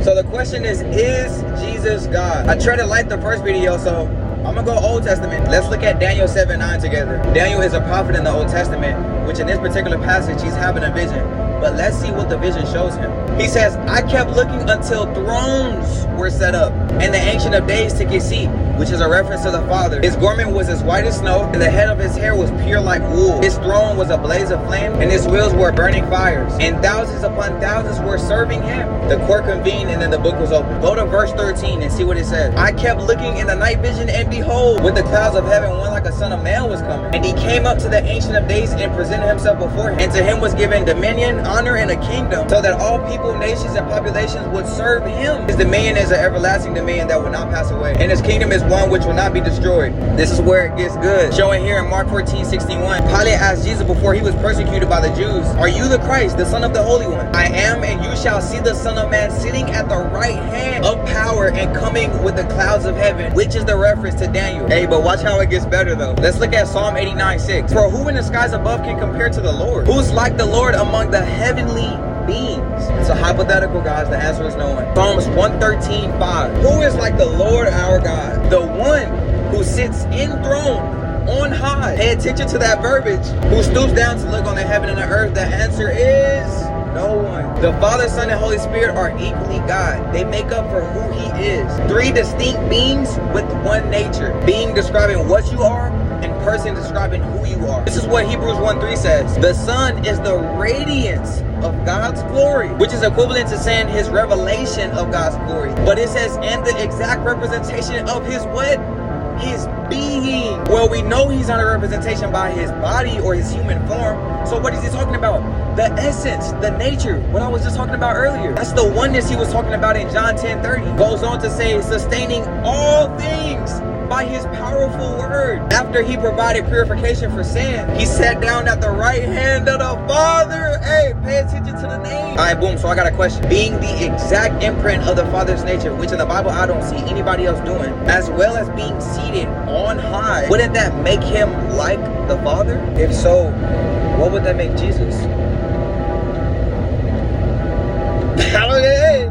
So the question is Jesus God? I tried to like the first video, so I'm gonna go Old Testament. Let's look at Daniel 7:9 together. Daniel is a prophet in the Old Testament, which in this particular passage, he's having a vision. But let's see what the vision shows him. He says, I kept looking until thrones were set up, and the Ancient of Days took his seat, which is a reference to the Father. His garment was as white as snow, and the head of his hair was pure like wool. His throne was a blaze of flame, and his wheels were burning fires. And thousands upon thousands were serving him. The court convened, and then the book was opened. Go to verse 13 and see what it says. I kept looking in the night vision, and behold, with the clouds of heaven, one like a son of man was coming. And he came up to the Ancient of Days and presented himself before him. And to him was given dominion, honor, and a kingdom, so that all people, nations, and populations would serve him. His dominion is an everlasting dominion that will not pass away, and his kingdom is one which will not be destroyed. This is where it gets good. Showing here in Mark 14:61. Pilate asked Jesus before he was persecuted by the Jews, are you the Christ, the Son of the Holy One? I am, and you shall see the Son of Man sitting at the right hand of power and coming with the clouds of heaven, which is the reference to Daniel. Hey, but watch how it gets better though. Let's look at Psalm 89:6. For who in the skies above can compare to the Lord? Who's like the Lord among the heavenly beings? It's a hypothetical, guys. The answer is no one. Psalms 113:5. Who is like the Lord our God? The one who sits enthroned on high. Pay attention to that verbiage. Who stoops down to look on the heaven and the earth? The answer is no one. The Father, Son, and Holy Spirit are equally God. They make up for who he is. Three distinct beings with one nature. Being describing what you are, and person describing who you are. This is what Hebrews 1:3 says. The Son is the radiance of God's glory, which is equivalent to saying his revelation of God's glory. But it says, and the exact representation of his what? His being. Well, we know he's not a representation by his body or his human form. So what is he talking about? The essence, the nature, what I was just talking about earlier. That's the oneness he was talking about in John 10:30. Goes on to say, sustaining all things by his powerful word. After he provided purification for sin, he sat down at the right hand of the Father. Hey, pay attention to the name. All right, boom. So I got a question. Being the exact imprint of the Father's nature, which in the Bible I don't see anybody else doing, as well as being seated on high, wouldn't that make him like the Father? If so, what would that make Jesus? Hey.